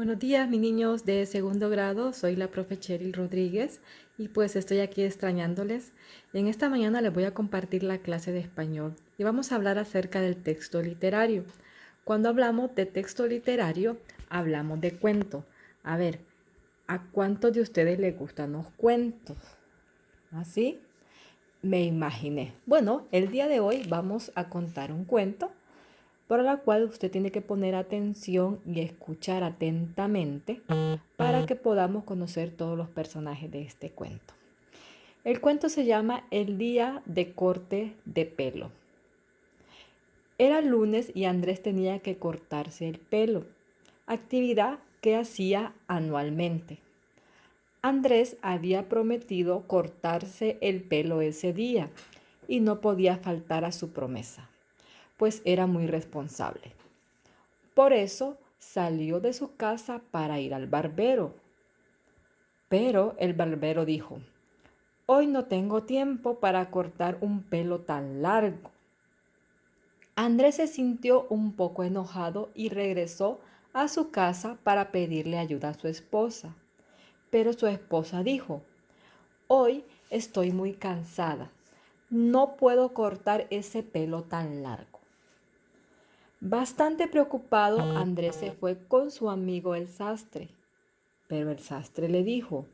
Buenos días, mis niños de segundo grado. Soy la profe Cheryl Rodríguez y pues estoy aquí extrañándoles. En esta mañana les voy a compartir la clase de español y vamos a hablar acerca del texto literario. Cuando hablamos de texto literario, hablamos de cuento. A ver, ¿a cuántos de ustedes les gustan los cuentos? ¿Así? Me imaginé. Bueno, el día de hoy vamos a contar un cuento para la cual usted tiene que poner atención y escuchar atentamente para que podamos conocer todos los personajes de este cuento. El cuento se llama El día de corte de pelo. Era lunes y Andrés tenía que cortarse el pelo, actividad que hacía anualmente. Andrés había prometido cortarse el pelo ese día y no podía faltar a su promesa, pues era muy responsable. Por eso salió de su casa para ir al barbero. Pero el barbero dijo: hoy no tengo tiempo para cortar un pelo tan largo. Andrés se sintió un poco enojado y regresó a su casa para pedirle ayuda a su esposa. Pero su esposa dijo: hoy estoy muy cansada. No puedo cortar ese pelo tan largo. Bastante preocupado, Andrés se fue con su amigo el sastre. Pero el sastre le dijo: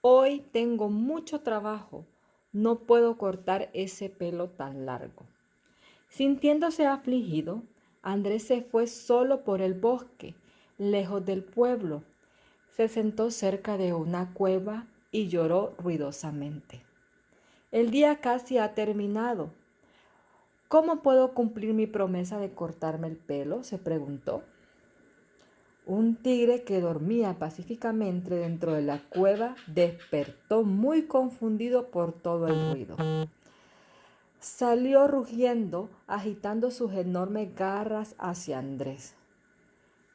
hoy tengo mucho trabajo. No puedo cortar ese pelo tan largo. Sintiéndose afligido, Andrés se fue solo por el bosque, lejos del pueblo. Se sentó cerca de una cueva y lloró ruidosamente. El día casi ha terminado. ¿Cómo puedo cumplir mi promesa de cortarme el pelo?, se preguntó. Un tigre que dormía pacíficamente dentro de la cueva despertó muy confundido por todo el ruido. Salió rugiendo, agitando sus enormes garras hacia Andrés.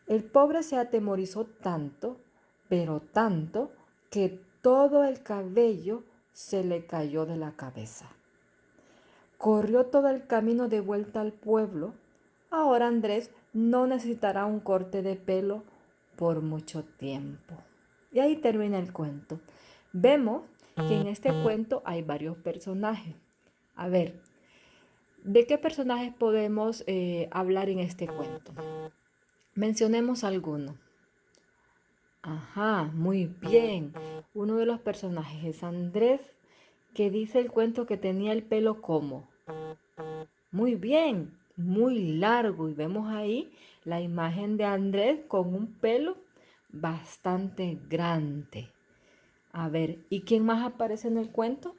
El pobre se atemorizó tanto, pero tanto, que todo el cabello se le cayó de la cabeza. Corrió todo el camino de vuelta al pueblo. Ahora Andrés no necesitará un corte de pelo por mucho tiempo. Y ahí termina el cuento. Vemos que en este cuento hay varios personajes. A ver, ¿de qué personajes podemos hablar en este cuento? Mencionemos alguno. Ajá, muy bien. Uno de los personajes es Andrés, que dice el cuento que tenía el pelo como. Muy bien, muy largo. Y vemos ahí la imagen de Andrés con un pelo bastante grande. A ver, ¿y quién más aparece en el cuento?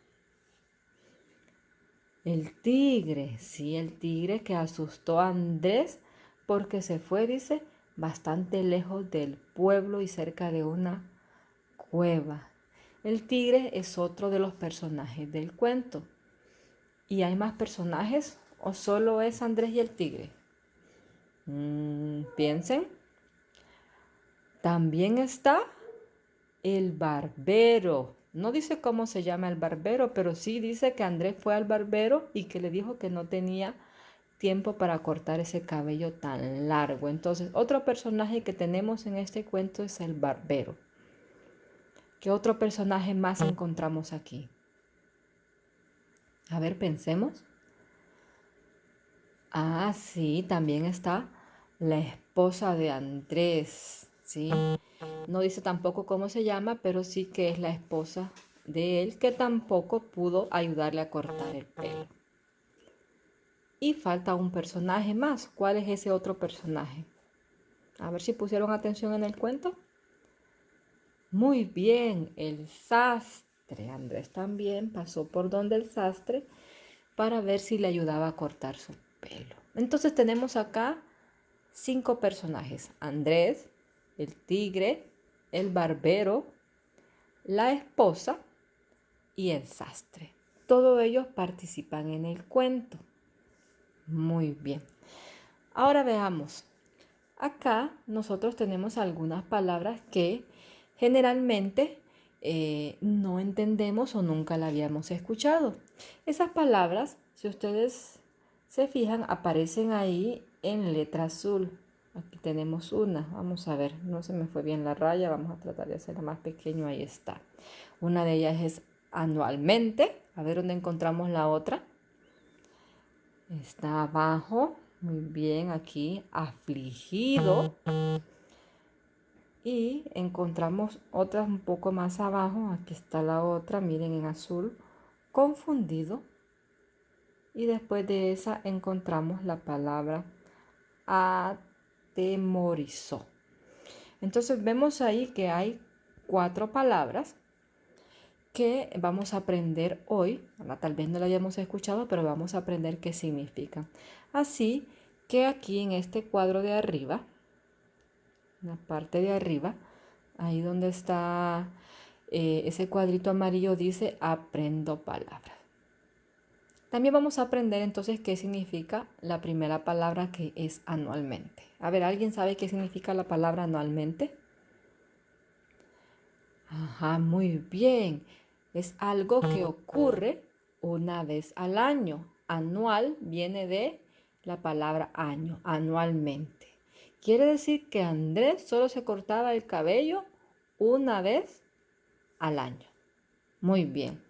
El tigre, sí, el tigre que asustó a Andrés porque se fue, dice, bastante lejos del pueblo y cerca de una cueva. El tigre es otro de los personajes del cuento. ¿Y hay más personajes o solo es Andrés y el tigre? Piensen. También está el barbero. No dice cómo se llama el barbero, pero sí dice que Andrés fue al barbero y que le dijo que no tenía tiempo para cortar ese cabello tan largo. Entonces, otro personaje que tenemos en este cuento es el barbero. ¿Qué otro personaje más encontramos aquí? A ver, pensemos. Ah, sí, también está la esposa de Andrés, ¿sí? No dice tampoco cómo se llama, pero sí que es la esposa de él, que tampoco pudo ayudarle a cortar el pelo. Y falta un personaje más. ¿Cuál es ese otro personaje? A ver si pusieron atención en el cuento. Muy bien, el sastre. Andrés también pasó por donde el sastre para ver si le ayudaba a cortar su pelo. Entonces tenemos acá 5 personajes: Andrés, el tigre, el barbero, la esposa y el sastre. Todos ellos participan en el cuento. Muy bien. Ahora veamos. Acá nosotros tenemos algunas palabras que generalmente no entendemos o nunca la habíamos escuchado. Esas palabras, si ustedes se fijan, aparecen ahí en letra azul. Aquí tenemos una. Vamos a ver, no se me fue bien la raya. Vamos a tratar de hacerla más pequeño. Ahí está. Una de ellas es anualmente. A ver dónde encontramos la otra. Está abajo. Muy bien, aquí. Afligido. Y encontramos otras un poco más abajo. Aquí está la otra. Miren en azul. Confundido. Y después de esa encontramos la palabra atemorizó. Entonces vemos ahí que hay 4 palabras que vamos a aprender hoy. Tal vez no la hayamos escuchado, pero vamos a aprender qué significan. Así que aquí en este cuadro de arriba, en la parte de arriba, ahí donde está ese cuadrito amarillo dice aprendo palabras. También vamos a aprender entonces qué significa la primera palabra, que es anualmente. A ver, ¿alguien sabe qué significa la palabra anualmente? Ajá, muy bien. Es algo que ocurre una vez al año. Anual viene de la palabra año, anualmente. Quiere decir que Andrés solo se cortaba el cabello una vez al año. Muy bien.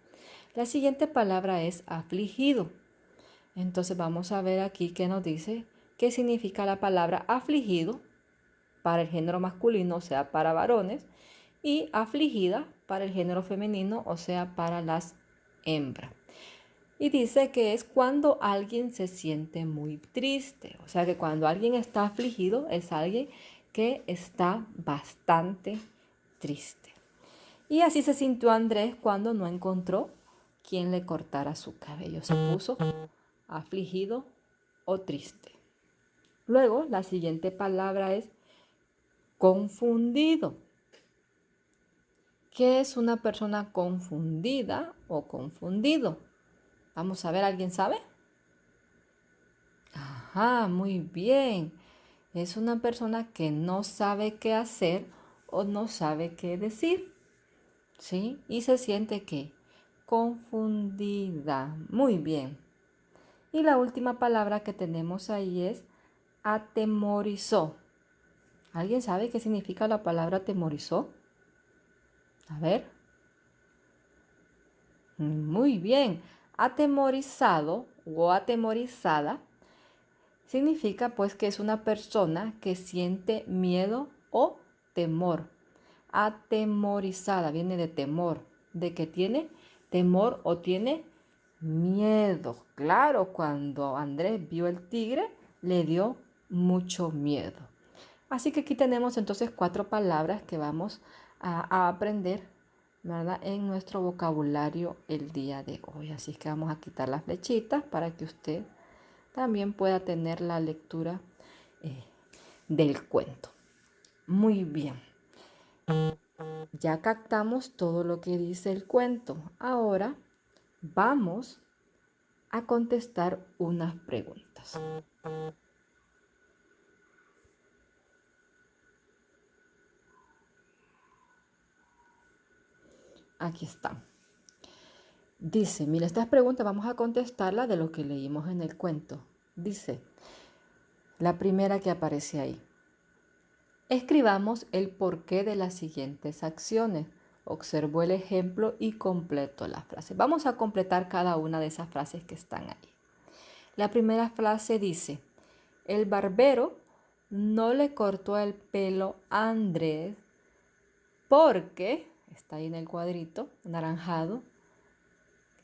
La siguiente palabra es afligido. Entonces vamos a ver aquí qué nos dice qué significa la palabra afligido para el género masculino, o sea, para varones, y afligida para el género femenino, o sea, para las hembras. Y dice que es cuando alguien se siente muy triste, o sea que cuando alguien está afligido es alguien que está bastante triste. Y así se sintió Andrés cuando no encontró quien le cortara su cabello. Se puso afligido o triste. Luego, la siguiente palabra es confundido. ¿Qué es una persona confundida o confundido? Vamos a ver, ¿alguien sabe? Ajá, muy bien. Es una persona que no sabe qué hacer o no sabe qué decir, ¿sí? Y se siente ¿qué? Confundida. Muy bien. Y la última palabra que tenemos ahí es atemorizó. ¿Alguien sabe qué significa la palabra atemorizó? A ver. Muy bien. Atemorizado o atemorizada significa pues que es una persona que siente miedo o temor. Atemorizada viene de temor, de que tiene temor o tiene miedo. Claro, cuando Andrés vio el tigre, le dio mucho miedo. Así que aquí tenemos entonces 4 palabras que vamos a aprender, ¿verdad?, en nuestro vocabulario el día de hoy. Así que vamos a quitar las flechitas para que usted también pueda tener la lectura del cuento. Muy bien. Ya captamos todo lo que dice el cuento. Ahora vamos a contestar unas preguntas. Aquí están. Dice, mira, estas preguntas vamos a contestarlas de lo que leímos en el cuento. Dice, la primera que aparece ahí. Escribamos el porqué de las siguientes acciones. Observo el ejemplo y completo la frase. Vamos a completar cada una de esas frases que están ahí. La primera frase dice, el barbero no le cortó el pelo a Andrés porque, está ahí en el cuadrito anaranjado,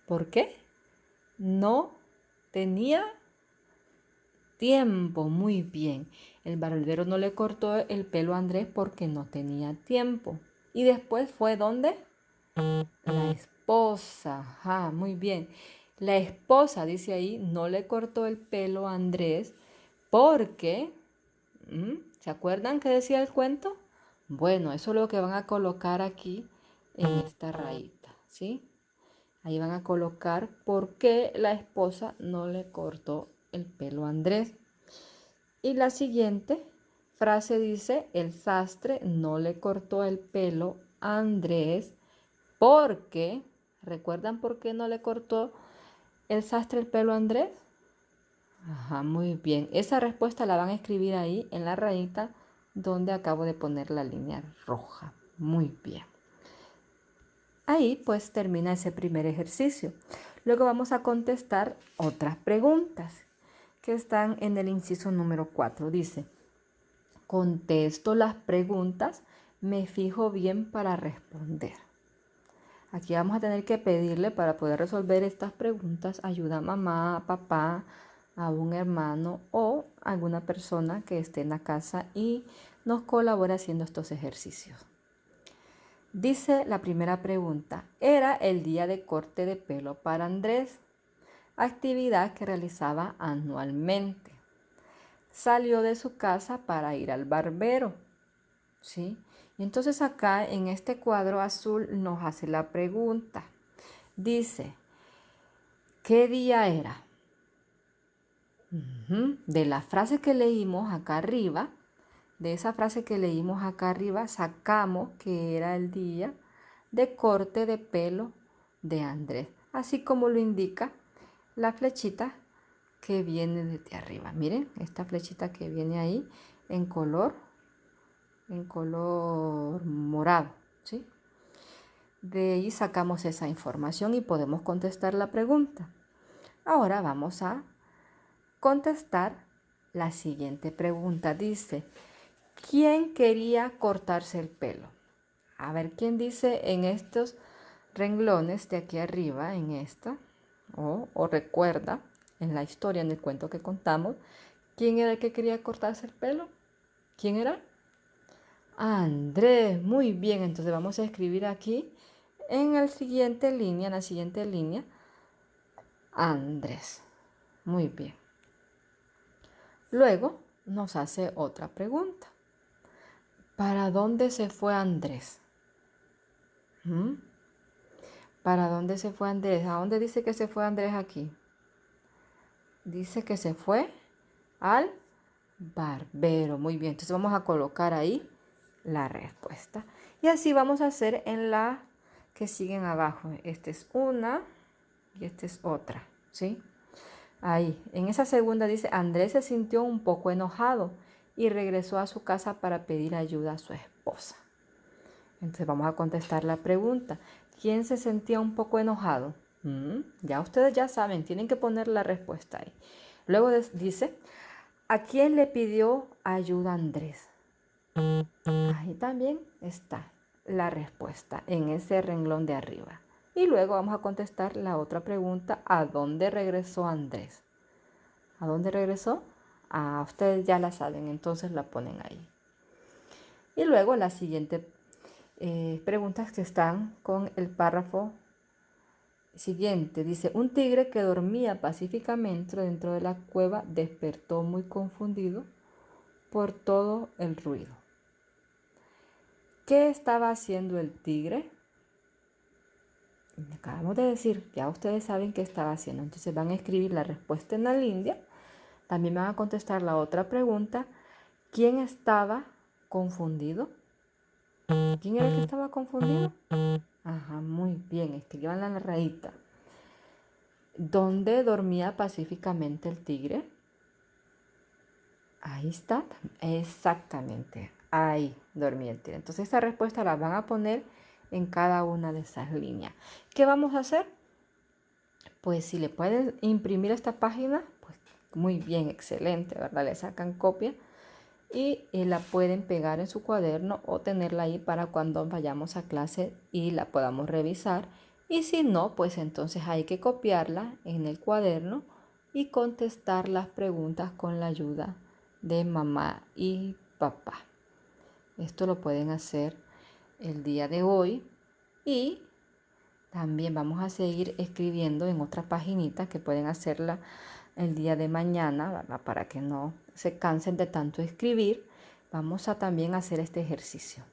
¿por qué? No tenía tiempo. Muy bien. El barbero no le cortó el pelo a Andrés porque no tenía tiempo. Y después fue ¿dónde? La esposa. Ajá, muy bien. La esposa, dice ahí, no le cortó el pelo a Andrés porque, ¿se acuerdan qué decía el cuento? Bueno, eso es lo que van a colocar aquí en esta rayita, ¿sí? Ahí van a colocar por qué la esposa no le cortó el pelo a Andrés. Y la siguiente frase dice, el sastre no le cortó el pelo a Andrés ¿recuerdan por qué no le cortó el sastre el pelo a Andrés? Ajá, muy bien. Esa respuesta la van a escribir ahí en la rayita donde acabo de poner la línea roja. Muy bien. Ahí pues termina ese primer ejercicio. Luego vamos a contestar otras preguntas que están en el inciso número 4. Dice, contesto las preguntas, me fijo bien para responder. Aquí vamos a tener que pedirle para poder resolver estas preguntas ayuda a mamá, a papá, a un hermano o alguna persona que esté en la casa y nos colabore haciendo estos ejercicios. Dice la primera pregunta, era el día de corte de pelo para Andrés, actividad que realizaba anualmente. Salió de su casa para ir al barbero, ¿sí? Y entonces acá en este cuadro azul nos hace la pregunta. Dice, ¿qué día era? De la frase que leímos acá arriba, de esa frase que leímos acá arriba, sacamos que era el día de corte de pelo de Andrés, así como lo indica la flechita que viene desde arriba. Miren, esta flechita que viene ahí en color morado, ¿sí? De ahí sacamos esa información y podemos contestar la pregunta. Ahora vamos a contestar la siguiente pregunta. Dice, ¿quién quería cortarse el pelo? A ver, ¿quién dice en estos renglones de aquí arriba, en esta, o recuerda en la historia, en el cuento que contamos, quién era el que quería cortarse el pelo? ¿Quién era? Andrés, muy bien, entonces vamos a escribir aquí en la siguiente línea, Andrés. Muy bien. Luego nos hace otra pregunta. ¿Para dónde se fue Andrés? ¿Para dónde se fue Andrés? ¿A dónde dice que se fue Andrés aquí? Dice que se fue al barbero. Muy bien, entonces vamos a colocar ahí la respuesta. Y así vamos a hacer en la que siguen abajo. Esta es una y esta es otra, ¿sí? Ahí, en esa segunda dice, Andrés se sintió un poco enojado y regresó a su casa para pedir ayuda a su esposa. Entonces vamos a contestar la pregunta. ¿Quién se sentía un poco enojado? Ya ustedes ya saben, tienen que poner la respuesta ahí. Luego dice, ¿a quién le pidió ayuda Andrés? Ahí también está la respuesta en ese renglón de arriba. Y luego vamos a contestar la otra pregunta, ¿a dónde regresó Andrés? ¿A dónde regresó? Ustedes ya la saben, entonces la ponen ahí. Y luego la siguiente preguntas que están con el párrafo siguiente. Dice, un tigre que dormía pacíficamente dentro de la cueva despertó muy confundido por todo el ruido. ¿Qué estaba haciendo el tigre? Acabamos de decir, ya ustedes saben qué estaba haciendo. Entonces van a escribir la respuesta en la línea. También van a contestar la otra pregunta. ¿Quién estaba confundido? ¿Quién era el que estaba confundido? Ajá, muy bien, escribanla en la rayita. ¿Dónde dormía pacíficamente el tigre? Ahí está, exactamente, ahí dormía el tigre. Entonces esta respuesta la van a poner en cada una de esas líneas. ¿Qué vamos a hacer? Pues si le pueden imprimir esta página, pues muy bien, excelente, ¿verdad? Le sacan copia y la pueden pegar en su cuaderno o tenerla ahí para cuando vayamos a clase y la podamos revisar. Y si no, pues entonces hay que copiarla en el cuaderno y contestar las preguntas con la ayuda de mamá y papá. Esto lo pueden hacer el día de hoy y también vamos a seguir escribiendo en otra paginita que pueden hacerla el día de mañana, ¿verdad? Para que no se cansen de tanto escribir. Vamos a también hacer este ejercicio.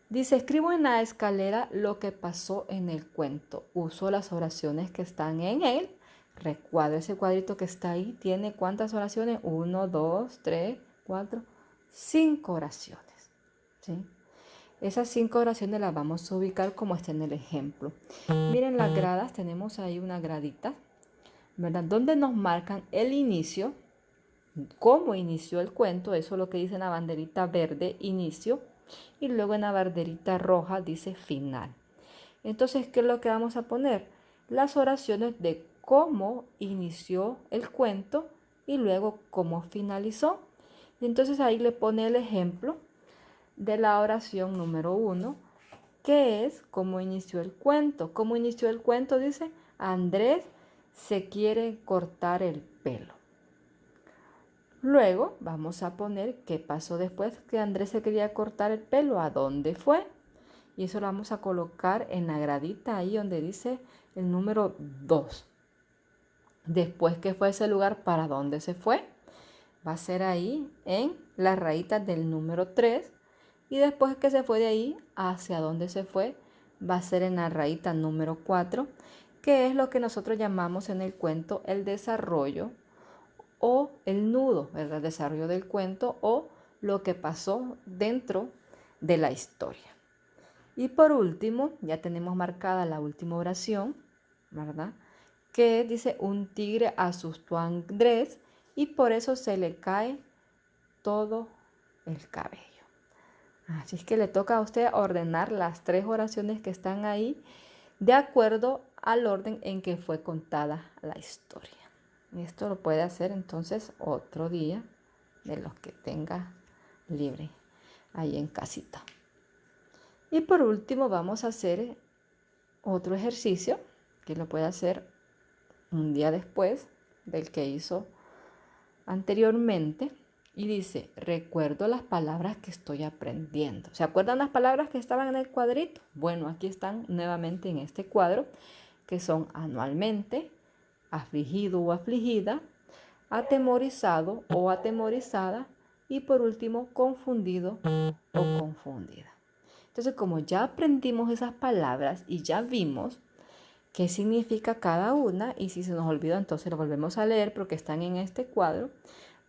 Dice, escribo en la escalera lo que pasó en el cuento. Uso las oraciones que están en el recuadro. Ese cuadrito que está ahí tiene ¿cuántas oraciones? 1, 2, 3, 4, 5 oraciones. ¿Sí? Esas 5 oraciones las vamos a ubicar como está en el ejemplo. Miren las gradas, tenemos ahí una gradita ¿verdad? Donde nos marcan el inicio, cómo inició el cuento, eso es lo que dice en la banderita verde, inicio, y luego en la banderita roja dice final. Entonces, ¿qué es lo que vamos a poner? Las oraciones de cómo inició el cuento y luego cómo finalizó. Y entonces ahí le pone el ejemplo de la oración número 1, que es cómo inició el cuento. ¿Cómo inició el cuento? Dice, Andrés se quiere cortar el pelo. Luego vamos a poner qué pasó después que Andrés se quería cortar el pelo, a dónde fue. Y eso lo vamos a colocar en la gradita ahí donde dice el número 2. Después que fue ese lugar, ¿para dónde se fue? Va a ser ahí en las rayitas del número 3. Y después que se fue de ahí, ¿hacia dónde se fue? Va a ser en la rayita número 4, que es lo que nosotros llamamos en el cuento el desarrollo o el nudo, el desarrollo del cuento o lo que pasó dentro de la historia. Y por último, ya tenemos marcada la última oración, ¿verdad? Que dice, un tigre asustó a Andrés y por eso se le cae todo el cabello. Así es que le toca a usted ordenar las 3 oraciones que están ahí de acuerdo al orden en que fue contada la historia. Y esto lo puede hacer entonces otro día de los que tenga libre ahí en casita. Y por último vamos a hacer otro ejercicio que lo puede hacer un día después del que hizo anteriormente. Y dice, recuerdo las palabras que estoy aprendiendo. ¿Se acuerdan las palabras que estaban en el cuadrito? Bueno, aquí están nuevamente en este cuadro, que son anualmente, afligido o afligida, atemorizado o atemorizada y por último, confundido o confundida. Entonces, como ya aprendimos esas palabras y ya vimos qué significa cada una, y si se nos olvidó, entonces lo volvemos a leer porque están en este cuadro,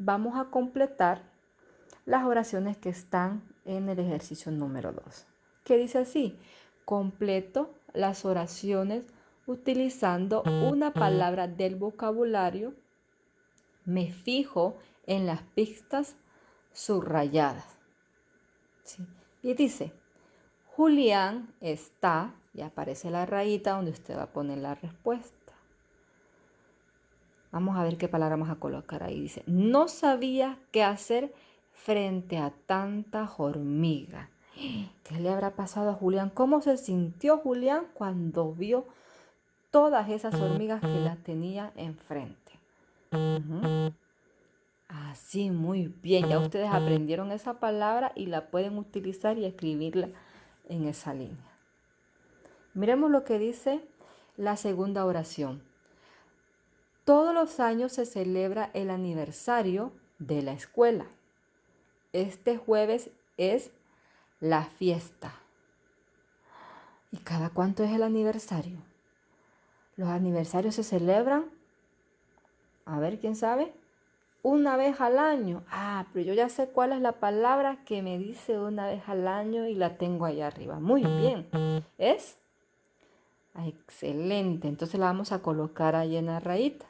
vamos a completar las oraciones que están en el ejercicio número 2, que dice así, completo las oraciones utilizando una palabra del vocabulario, me fijo en las pistas subrayadas. ¿Sí? Y dice, Julián está, y aparece la rayita donde usted va a poner la respuesta. Vamos a ver qué palabra vamos a colocar ahí. Dice, no sabía qué hacer frente a tantas hormigas. ¿Qué le habrá pasado a Julián? ¿Cómo se sintió Julián cuando vio todas esas hormigas que las tenía enfrente? Así, muy bien. Ya ustedes aprendieron esa palabra y la pueden utilizar y escribirla en esa línea. Miremos lo que dice la segunda oración. Todos los años se celebra el aniversario de la escuela. Este jueves es la fiesta. ¿Y cada cuánto es el aniversario? Los aniversarios se celebran, a ver, ¿quién sabe? Una vez al año. Pero yo ya sé cuál es la palabra que me dice una vez al año y la tengo allá arriba. Muy bien. ¿Es? Excelente. Entonces la vamos a colocar ahí en la rayita.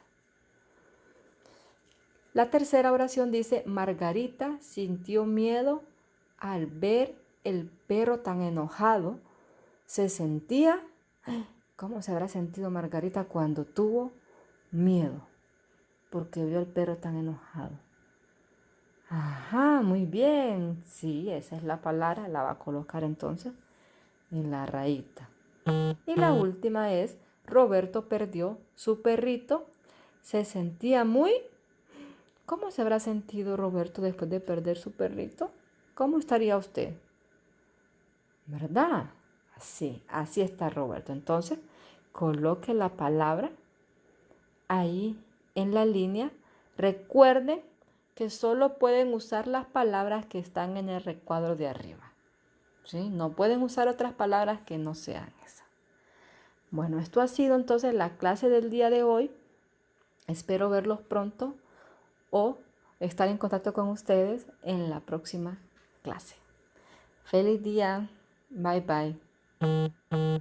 La tercera oración dice, Margarita sintió miedo al ver el perro tan enojado. Se sentía, ¿cómo se habrá sentido Margarita cuando tuvo miedo? Porque vio al perro tan enojado. Ajá, muy bien. Sí, esa es la palabra, la va a colocar entonces en la rayita. Y la última es, Roberto perdió su perrito. Se sentía muy... ¿Cómo se habrá sentido Roberto después de perder su perrito? ¿Cómo estaría usted? ¿Verdad? Así está Roberto. Entonces, coloque la palabra ahí en la línea. Recuerden que solo pueden usar las palabras que están en el recuadro de arriba. ¿Sí? No pueden usar otras palabras que no sean esas. Bueno, esto ha sido entonces la clase del día de hoy. Espero verlos pronto o estar en contacto con ustedes en la próxima clase. Feliz día. Bye bye.